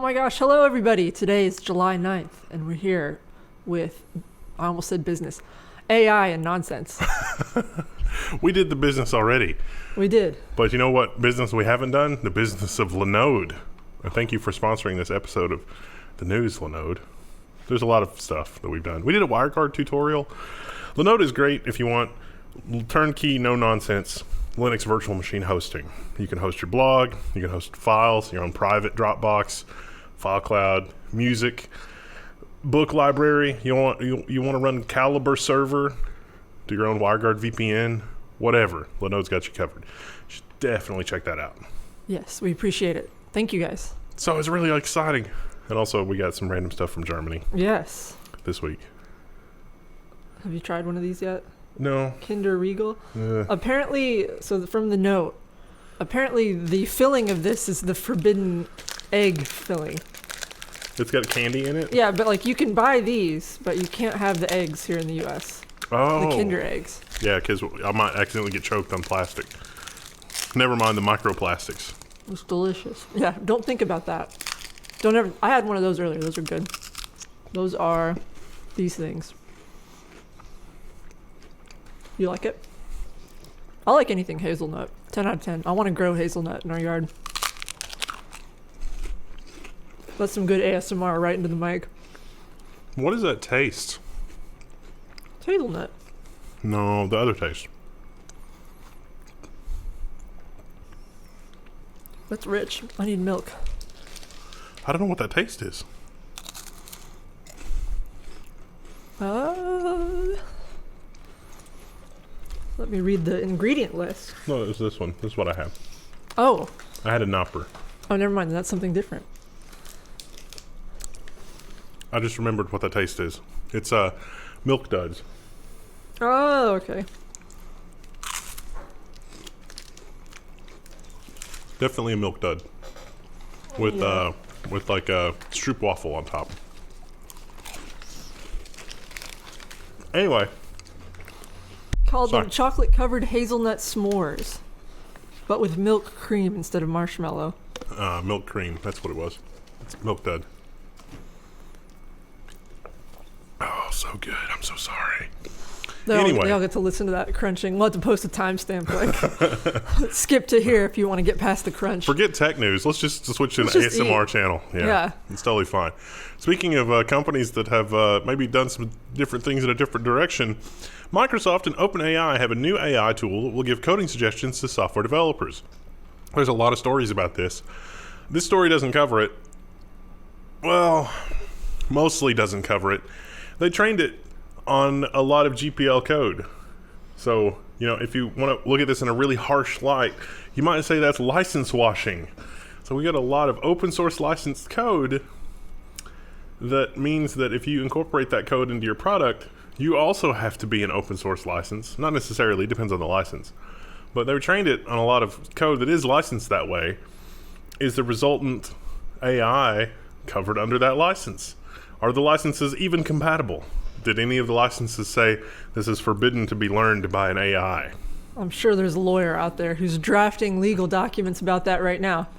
my gosh, hello everybody. Today is July 9th, and we're here with, I almost said business, AI and nonsense. We did the business already. We did. But you know what business we haven't done? The business of Linode. And thank you for sponsoring this episode of the news, Linode. There's a lot of stuff that we've done. We did a WireGuard tutorial. Linode is great if you want turnkey, no-nonsense Linux virtual machine hosting. You can host your blog, you can host files, your own private Dropbox, file cloud, music, book library. You want to run Calibre server, do your own WireGuard VPN, whatever. Linode's got you covered. You should definitely check that out. Yes, we appreciate it. Thank you guys. So it's really exciting. And also we got some random stuff from Germany. Yes. This week. Have you tried one of these yet? No. Kinder Regal? Apparently, so from the note, apparently the filling of this is the forbidden egg filling. It's got candy in it? Yeah, but like you can buy these, but you can't have the eggs here in the U.S. Oh. The Kinder eggs. Yeah, because I might accidentally get choked on plastic. Never mind the microplastics. It's delicious. Yeah, don't think about that. Don't ever. I had one of those earlier. Those are good. Those are these things. You like it? I like anything hazelnut. 10 out of 10. I want to grow hazelnut in our yard. That's some good ASMR right into the mic. What does that taste? It's hazelnut. No, the other taste. That's rich. I need milk. I don't know what that taste is. Let me read the ingredient list. No, it's this one. This is what I have. Oh. I had a Nopper. Oh, never mind. That's something different. I just remembered what that taste is. It's Milk Duds. Oh, okay. Definitely a Milk Dud. With like a stroopwafel on top. Anyway. Called them chocolate-covered hazelnut s'mores, but with milk cream instead of marshmallow. Milk cream. That's what it was. It's Milk Dud. Oh, so good. I'm so sorry. Anyway. They all get to listen to that crunching. We'll have to post a timestamp. Like, skip to here if you want to get past the crunch. Forget tech news. Let's just switch to an ASMR channel. Yeah. It's totally fine. Speaking of companies that have maybe done some different things in a different direction, Microsoft and OpenAI have a new AI tool that will give coding suggestions to software developers. There's a lot of stories about this. This story doesn't cover it. Well, mostly doesn't cover it. They trained it on a lot of GPL code. So, if you want to look at this in a really harsh light, you might say that's license washing. So we got a lot of open source licensed code. That means that if you incorporate that code into your product, you also have to be an open source license. Not necessarily, depends on the license. But they trained it on a lot of code that is licensed that way. Is the resultant AI covered under that license? Are the licenses even compatible? Did any of the licenses say this is forbidden to be learned by an AI? I'm sure there's a lawyer out there who's drafting legal documents about that right now.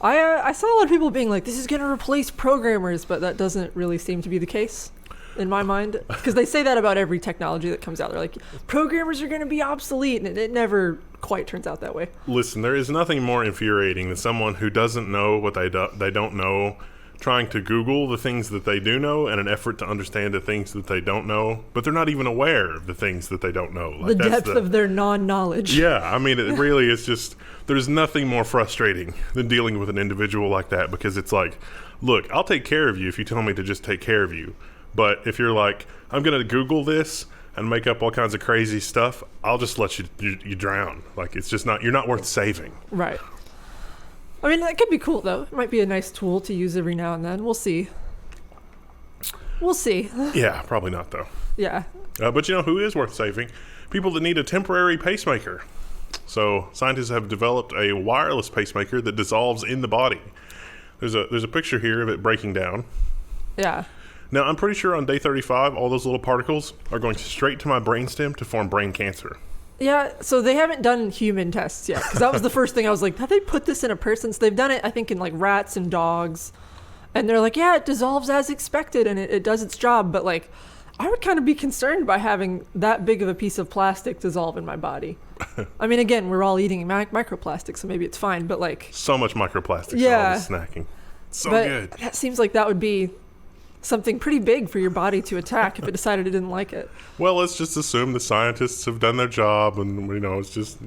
I saw a lot of people being like, this is going to replace programmers, but that doesn't really seem to be the case in my mind. Because they say that about every technology that comes out. They're like, programmers are going to be obsolete, and it never quite turns out that way. Listen, there is nothing more infuriating than someone who doesn't know what they don't know, trying to Google the things that they do know in an effort to understand the things that they don't know, but they're not even aware of the things that they don't know. Like the depth of their non-knowledge. Yeah, I mean, it really is just, there's nothing more frustrating than dealing with an individual like that, because it's like, look, I'll take care of you if you tell me to just take care of you. But if you're like, I'm going to Google this and make up all kinds of crazy stuff, I'll just let you drown. Like, it's just not, you're not worth saving. Right. I mean, that could be cool, though. It might be a nice tool to use every now and then. We'll see. Yeah, probably not, though. Yeah. But you know who is worth saving? People that need a temporary pacemaker. So scientists have developed a wireless pacemaker that dissolves in the body. There's a picture here of it breaking down. Yeah. Now, I'm pretty sure on day 35, all those little particles are going straight to my brainstem to form brain cancer. Yeah, so they haven't done human tests yet, because that was the first thing I was like, have they put this in a person? So they've done it, I think, in like rats and dogs. And they're like, yeah, it dissolves as expected and it does its job. But like, I would kind of be concerned by having that big of a piece of plastic dissolve in my body. I mean, again, we're all eating microplastics, so maybe it's fine. But like, so much microplastics. Yeah, all the snacking. So but good. That seems like that would be something pretty big for your body to attack if it decided it didn't like it. Well, let's just assume the scientists have done their job, and it's just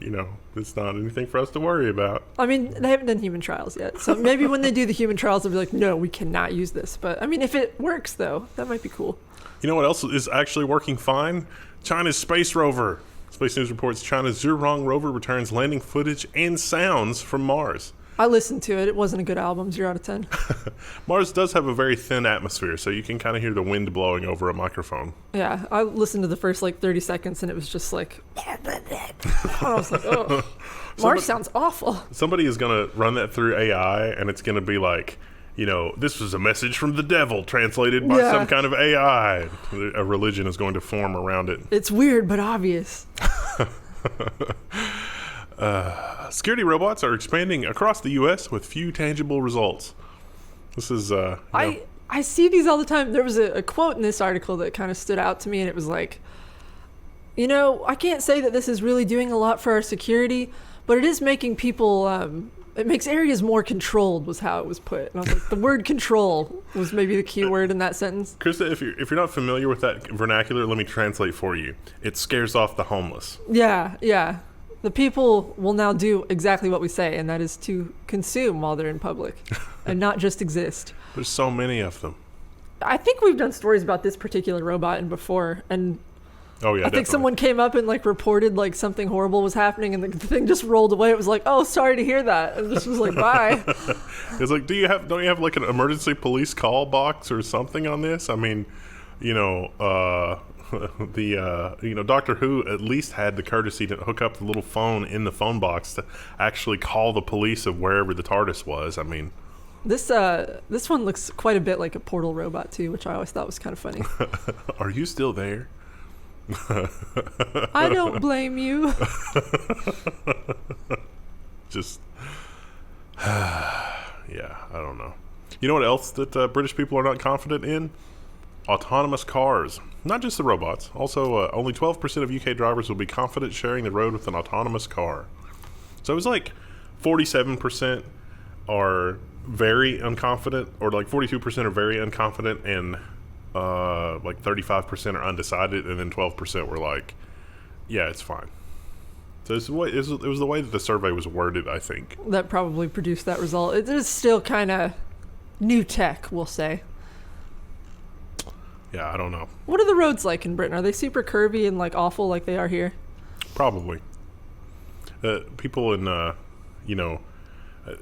it's not anything for us to worry about. I mean, they haven't done human trials yet, so maybe when they do the human trials, they'll be like, no, we cannot use this. But I mean, if it works though, that might be cool. You know what else is actually working fine? China's space rover. Space News reports China's Zhurong rover returns landing footage and sounds from Mars. I listened to it. It wasn't a good album. 0 out of 10. Mars does have a very thin atmosphere, so you can kind of hear the wind blowing over a microphone. Yeah, I listened to the first 30 seconds, and it was just like... I was like, oh, Mars sounds awful. Somebody is going to run that through AI, and it's going to be like, this was a message from the devil translated by some kind of AI. A religion is going to form around it. It's weird, but obvious. Security robots are expanding across the U.S. with few tangible results. This is, I see these all the time. There was a quote in this article that kind of stood out to me, and it was like, I can't say that this is really doing a lot for our security, but it is making people, it makes areas more controlled, was how it was put. And I was like, the word control was maybe the key word in that sentence. Krista, if you're not familiar with that vernacular, let me translate for you. It scares off the homeless. Yeah. The people will now do exactly what we say, and that is to consume while they're in public and not just exist. There's so many of them. I think we've done stories about this particular robot and before, and I think someone came up and reported something horrible was happening, and the thing just rolled away. It was like, oh, sorry to hear that, and this was like, bye. It's like, don't you have an emergency police call box or something on this? I mean, Doctor Who at least had the courtesy to hook up the little phone in the phone box to actually call the police of wherever the TARDIS was. I mean, this one looks quite a bit like a portal robot too, which I always thought was kind of funny. Are you still there? I don't blame you. Just yeah, I don't know. You know what else that British people are not confident in? Autonomous cars. Not just the robots. Also, only 12% of UK drivers will be confident sharing the road with an autonomous car. So it was 47% are very unconfident, or 42% are very unconfident, and 35% are undecided, and then 12% were like, yeah, it's fine. So it was the way that the survey was worded, I think. That probably produced that result. It is still kind of new tech, we'll say. Yeah, I don't know. What are the roads like in Britain? Are they super curvy and awful like they are here? Probably. People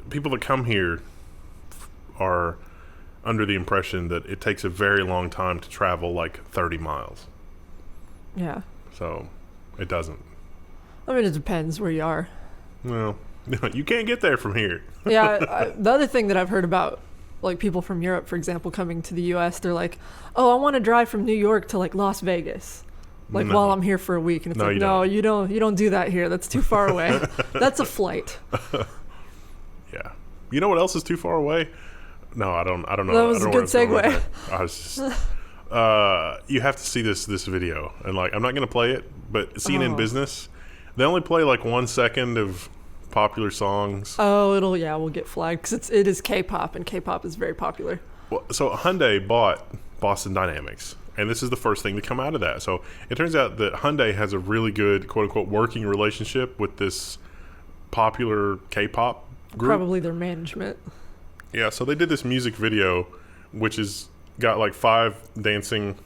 people that come here are under the impression that it takes a very long time to travel 30 miles. Yeah. So it doesn't. I mean, it depends where you are. Well, you can't get there from here. Yeah. The other thing that I've heard about people from Europe, for example, coming to the U.S., they're like, oh, I want to drive from New York to Las Vegas, while I'm here for a week. And it's you don't do that here. That's too far away. That's a flight. Yeah. You know what else is too far away? No, I don't know. That was a good segue. I was just, you have to see this video, and I'm not going to play it, but CNN Business, they only play 1 second of popular songs. Oh, we'll get flagged because it is K-pop, and K-pop is very popular. Well, so Hyundai bought Boston Dynamics, and this is the first thing to come out of that. So it turns out that Hyundai has a really good quote unquote working relationship with this popular K-pop group. Probably their management. Yeah, so they did this music video, which has got 5 dancing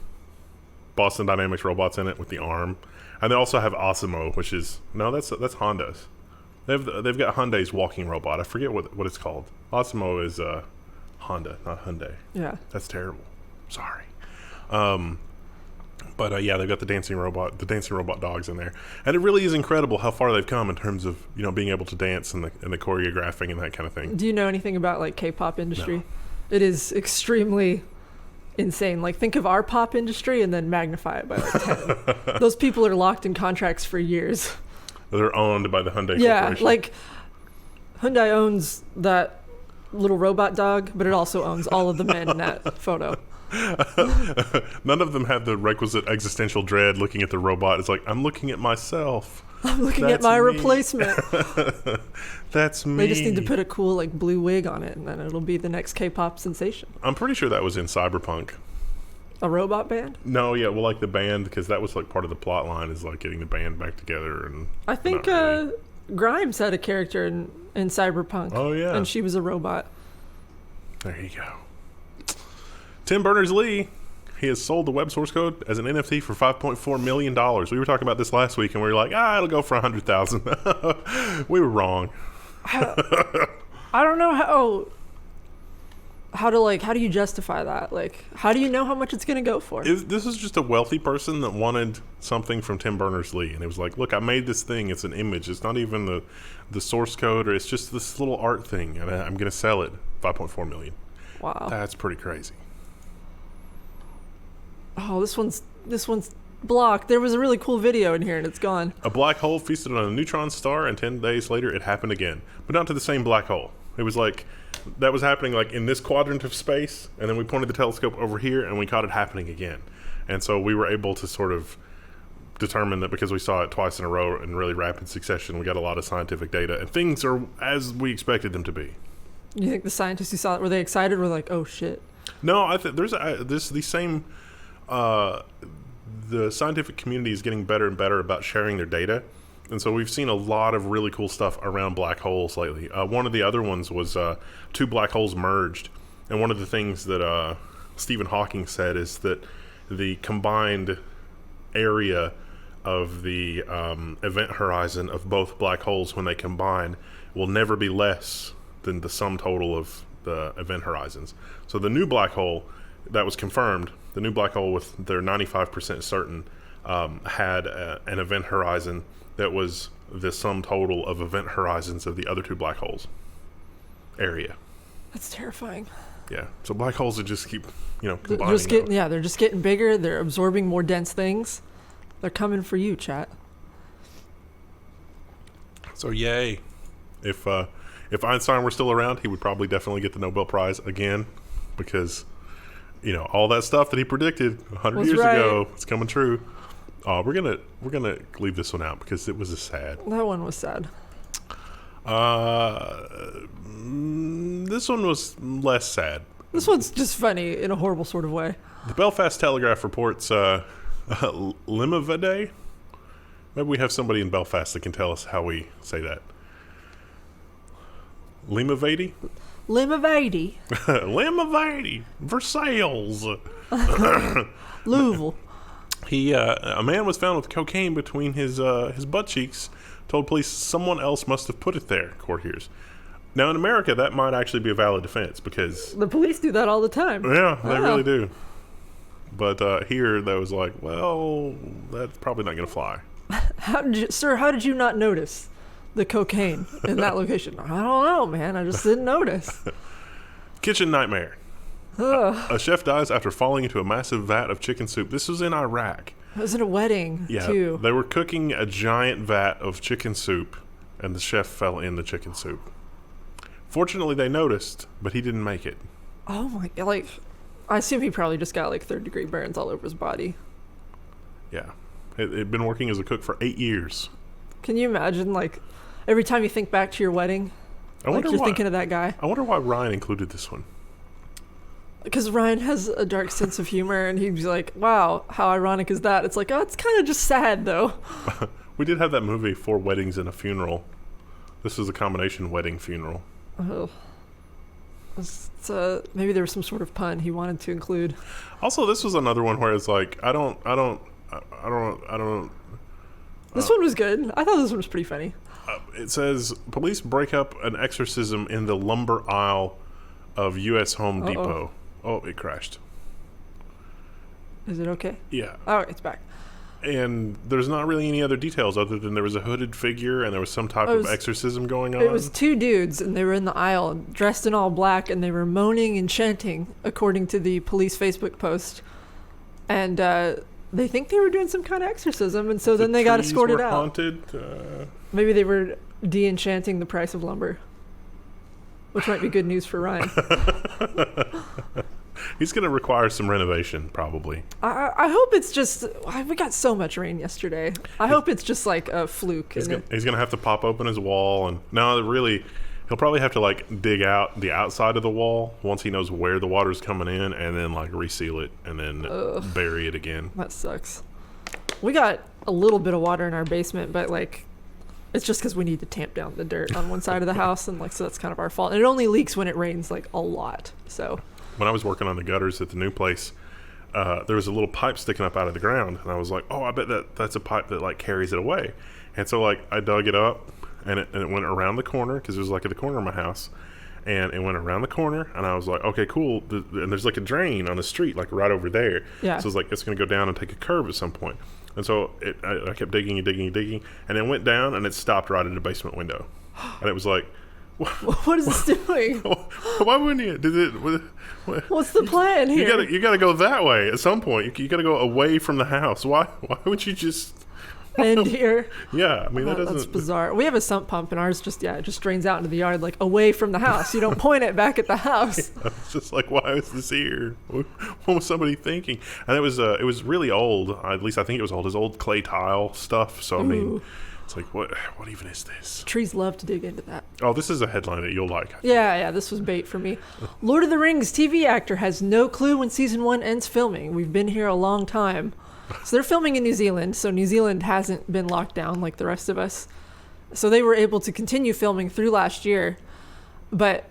Boston Dynamics robots in it with the arm, and they also have Osimo, which is that's Honda's. They've got Hyundai's walking robot. I forget what it's called. Osimo is Honda, not Hyundai. Yeah, that's terrible. Sorry. But yeah, they've got the dancing robot dogs in there, and it really is incredible how far they've come in terms of being able to dance and the choreographing and that kind of thing. Do you know anything about K-pop industry? No. It is extremely insane. Think of our pop industry and then magnify it by 10. Those people are locked in contracts for years. They're owned by the Hyundai Corporation. Yeah, Hyundai owns that little robot dog, but it also owns all of the men in that photo. None of them have the requisite existential dread looking at the robot. It's like, I'm looking at myself. I'm looking at my replacement. That's me. They just need to put a cool like blue wig on it, and then it'll be the next K-pop sensation. I'm pretty sure that was in Cyberpunk. A robot band? No, yeah, well, like the band, because that was like part of the plot line is like getting the band back together. And I think Grimes had a character in Cyberpunk. Oh, yeah. And she was a robot. There you go. Tim Berners-Lee, he has sold the web source code as an NFT for $5.4 million. We were talking about this last week, and we were like, it'll go for $100,000. We were wrong. I don't know how do you justify that? Like, how do you know how much it's going to go for? This is just a wealthy person that wanted something from Tim Berners-Lee, and it was like, look, I made this thing. It's an image. It's not even the source code, or it's just this little art thing, and I'm going to sell it. $5.4 million. Wow, that's pretty crazy. Oh, this one's blocked. There was a really cool video in here, and it's gone. A black hole feasted on a neutron star, and 10 days later, it happened again, but not to the same black hole. It was like that was happening like in this quadrant of space, and then we pointed the telescope over here, and we caught it happening again. And so we were able to sort of determine that because we saw it twice in a row in really rapid succession, we got a lot of scientific data, and things are as we expected them to be. You think the scientists who saw it, were they excited? Were like, oh shit? No, I think there's these same. The scientific community is getting better and better about sharing their data, and so we've seen a lot of really cool stuff around black holes lately. One of the other ones was two black holes merged, and one of the things that Stephen Hawking said is that the combined area of the event horizon of both black holes when they combine will never be less than the sum total of the event horizons. So the new black hole that was confirmed, the new black hole with their 95% certain had an event horizon that was the sum total of event horizons of the other two black holes area. That's terrifying. Yeah. So black holes would just keep, combining. They're just getting bigger. They're absorbing more dense things. They're coming for you, chat. So yay. If Einstein were still around, he would probably definitely get the Nobel Prize again, because all that stuff that he predicted 100 years ago, it's coming true. We're gonna leave this one out because it was sad. That one was sad. This one was less sad. This one's just funny in a horrible sort of way. The Belfast Telegraph reports Limavady. Maybe we have somebody in Belfast that can tell us how we say that. Limavady? Limavady. Limavady. Versailles. Louisville. A man was found with cocaine between his butt cheeks. Told police someone else must have put it there, court hears. Now in America, that might actually be a valid defense because the police do that all the time. Yeah, they really do. But here, that was like, well, that's probably not going to fly. How did you not notice the cocaine in that location? I don't know, man. I just didn't notice. Kitchen nightmare. A chef dies after falling into a massive vat of chicken soup. This was in Iraq. It was at a wedding, too. They were cooking a giant vat of chicken soup, and the chef fell in the chicken soup. Fortunately, they noticed, but he didn't make it. Oh, my God. I assume he probably just got, third-degree burns all over his body. Yeah. It'd been working as a cook for 8 years. Can you imagine, every time you think back to your wedding, you're thinking of that guy? I wonder why Ryan included this one. Because Ryan has a dark sense of humor, and he'd be like, wow, how ironic is that? It's like, oh, it's kind of just sad, though. We did have that movie, 4 Weddings and a Funeral. This is a combination wedding funeral. Oh. Maybe there was some sort of pun he wanted to include. Also, this was another one where it's like, I don't. This one was good. I thought this one was pretty funny. It says, police break up an exorcism in the lumber aisle of U.S. Home Depot. Oh, it crashed. Is it okay? Yeah. Oh, it's back. And there's not really any other details other than there was a hooded figure and there was some type of exorcism going on. It was 2 dudes, and they were in the aisle dressed in all black, and they were moaning and chanting, according to the police Facebook post. And they think they were doing some kind of exorcism, and so then they got escorted out. Haunted. Maybe they were de-enchanting the price of lumber. which might be good news for Ryan. He's going to require some renovation, probably. I hope it's just... We got so much rain yesterday. I hope it's just like a fluke. He's going to have to pop open his wall. And no, really, he'll probably have to like dig out the outside of the wall once he knows where the water's coming in, and then like reseal it and then bury it again. That sucks. We got a little bit of water in our basement, but like... It's just because we need to tamp down the dirt on one side of the house, and like so that's kind of our fault. And it only leaks when it rains like a lot. So when I was working on the gutters at the new place, there was a little pipe sticking up out of the ground, and I was like, "Oh, I bet that's a pipe that like carries it away." And so like I dug it up, and it went around the corner because it was like at the corner of my house, and it went around the corner, and I was like, "Okay, cool." And there's like a drain on the street like right over there. Yeah. So it's like it's gonna go down and take a curve at some point. And so I kept digging, and it went down, and it stopped right at the basement window. And it was like, what is this doing? Why wouldn't you? What's the plan here? You gotta go that way at some point. You gotta go away from the house. Why would you just end here? Yeah, I mean that's bizarre. We have a sump pump, and ours just drains out into the yard, like away from the house. You don't point it back at the house. Yeah, it's just like, why is this here? What was somebody thinking? And it was really old. At least I think it was old. It's old clay tile stuff. So I mean, it's like, what even is this? Trees love to dig into that. Oh, this is a headline that you'll like. Yeah, this was bait for me. Lord of the Rings TV actor has no clue when season 1 ends filming. We've been here a long time. So they're filming in New Zealand, so New Zealand hasn't been locked down like the rest of us. So they were able to continue filming through last year. But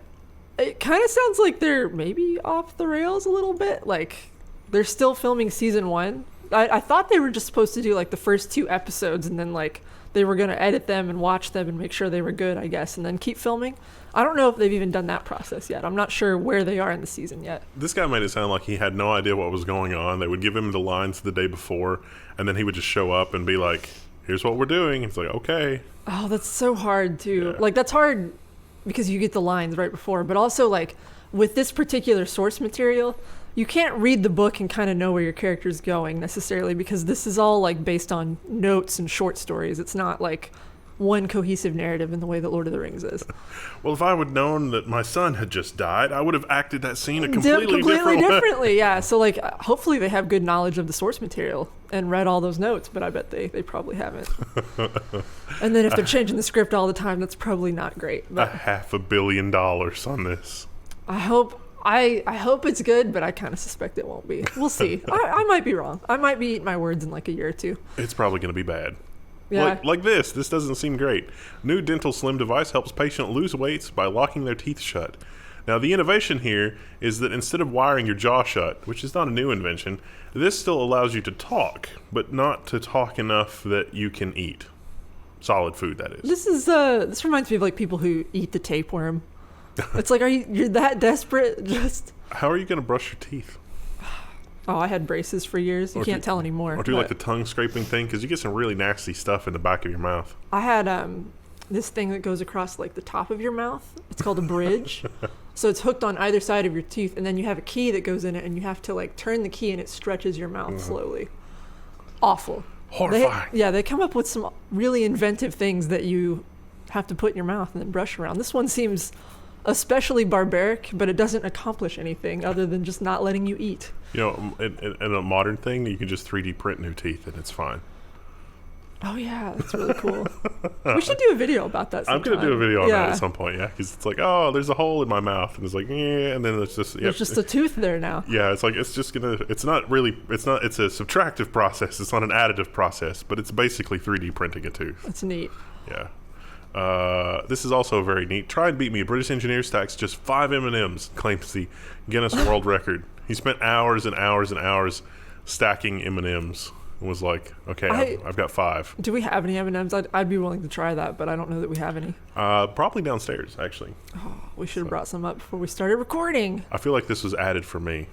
it kind of sounds like they're maybe off the rails a little bit. Like, they're still filming season 1. I thought they were just supposed to do like the first 2 episodes, and then like they were going to edit them and watch them and make sure they were good, I guess, and then keep filming. I don't know if they've even done that process yet. I'm not sure where they are in the season yet. This guy made it sound like he had no idea what was going on. They would give him the lines the day before, and then he would just show up and be like, here's what we're doing. It's like, okay. Oh, that's so hard, too. Yeah. Like, that's hard because you get the lines right before. But also, like, with this particular source material, you can't read the book and kind of know where your character's going necessarily, because this is all, like, based on notes and short stories. It's not, like... one cohesive narrative in the way that Lord of the Rings is. Well, if I would known that my son had just died, I would have acted that scene a completely different differently. Yeah. So like, hopefully they have good knowledge of the source material and read all those notes, but I bet they probably haven't. And then if they're changing the script all the time, that's probably not great. But $500 million on this. I hope it's good, but I kind of suspect it won't be. We'll see. I might be wrong. I might be eating my words in like a year or two. It's probably going to be bad. Yeah. Like this. This doesn't seem great. New DentalSlim device helps patient lose weight by locking their teeth shut. Now, the innovation here is that instead of wiring your jaw shut, which is not a new invention, this still allows you to talk, but not to talk enough that you can eat. Solid food, that is. This reminds me of like people who eat the tapeworm. It's like, you're that desperate? Just how are you going to brush your teeth? Oh, I had braces for years. You can't tell anymore. Or do like the tongue scraping thing, because you get some really nasty stuff in the back of your mouth. I had this thing that goes across like the top of your mouth. It's called a bridge. So it's hooked on either side of your teeth, and then you have a key that goes in it, and you have to like turn the key, and it stretches your mouth slowly. Awful. Horrifying. They come up with some really inventive things that you have to put in your mouth and then brush around. This one seems especially barbaric, but it doesn't accomplish anything other than just not letting you eat. You know, in a modern thing, you can just 3D print new teeth and it's fine. Oh yeah, that's really cool. We should do a video about that sometime. I'm going to do a video on that at some point, yeah, because it's like, oh, there's a hole in my mouth, and it's like, yeah, and then it's just... There's just a tooth there now. Yeah, it's like, it's just going to... it's a subtractive process. It's not an additive process, but it's basically 3D printing a tooth. That's neat. Yeah. This is also very neat. Try and beat me. A British engineer stacks just 5 M&Ms, claims the Guinness World Record. He spent hours and hours and hours stacking M&Ms. And was like, okay, I've got 5. Do we have any M&Ms? I'd be willing to try that, but I don't know that we have any. Probably downstairs, actually. Oh, we should have brought some up before we started recording. I feel like this was added for me.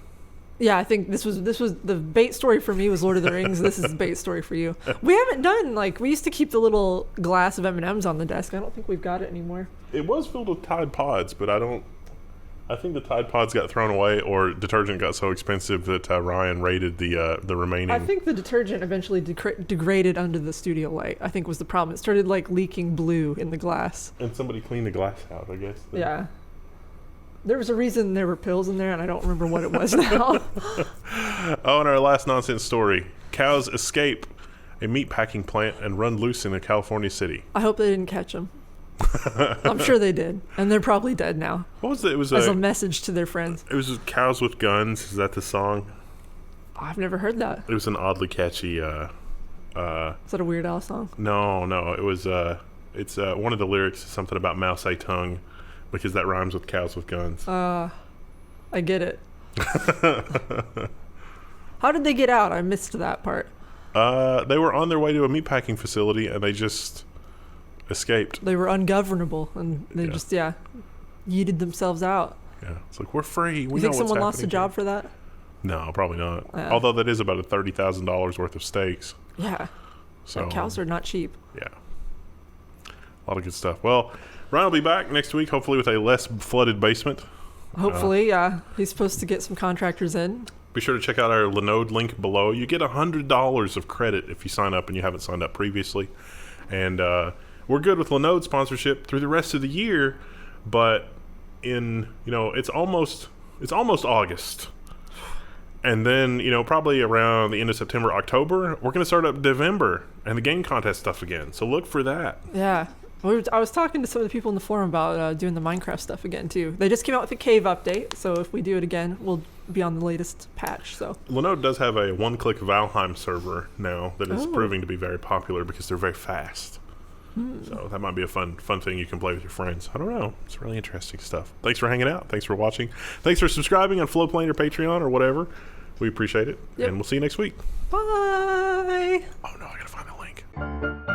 Yeah, I think this was the bait story for me was Lord of the Rings. This is the bait story for you. We haven't done, like, we used to keep the little glass of M&Ms on the desk. I don't think we've got it anymore. It was filled with Tide Pods, but I think the Tide Pods got thrown away, or detergent got so expensive that Ryan raided the remaining. I think the detergent eventually degraded under the studio light, I think was the problem. It started like leaking blue in the glass. And somebody cleaned the glass out, I guess. Yeah. There was a reason there were pills in there, and I don't remember what it was now. Oh, and our last nonsense story. Cows escape a meatpacking plant and run loose in a California city. I hope they didn't catch them. I'm sure they did, and they're probably dead now. What was it? It was as a message to their friends. It was Cows with Guns. Is that the song? I've never heard that. It was an oddly catchy... Is that a Weird Al song? No. It was... it's one of the lyrics is something about mouse a tongue, because that rhymes with cows with guns. I get it. How did they get out? I missed that part. They were on their way to a meatpacking facility, and they just escaped. They were ungovernable, and they just yeeted themselves out. Yeah, it's like, we're free. You think someone lost a job for that? No, probably not. Although that is about $30,000 worth of steaks. Yeah. So cows are not cheap. Yeah. A lot of good stuff. Well, Ryan will be back next week, hopefully with a less flooded basement. Hopefully, yeah. He's supposed to get some contractors in. Be sure to check out our Linode link below. You get $100 of credit if you sign up and you haven't signed up previously. And we're good with Linode sponsorship through the rest of the year, but it's almost August. And then, probably around the end of September, October, we're going to start up November and the game contest stuff again. So look for that. Yeah. I was talking to some of the people in the forum about doing the Minecraft stuff again, too. They just came out with a cave update, so if we do it again, we'll be on the latest patch. So Linode does have a one-click Valheim server now that is proving to be very popular because they're very fast. So that might be a fun thing you can play with your friends. I don't know. It's really interesting stuff. Thanks for hanging out. Thanks for watching. Thanks for subscribing on Flowplane or Patreon or whatever. We appreciate it. Yep. And we'll see you next week. Bye. Oh, no, I got to find the link.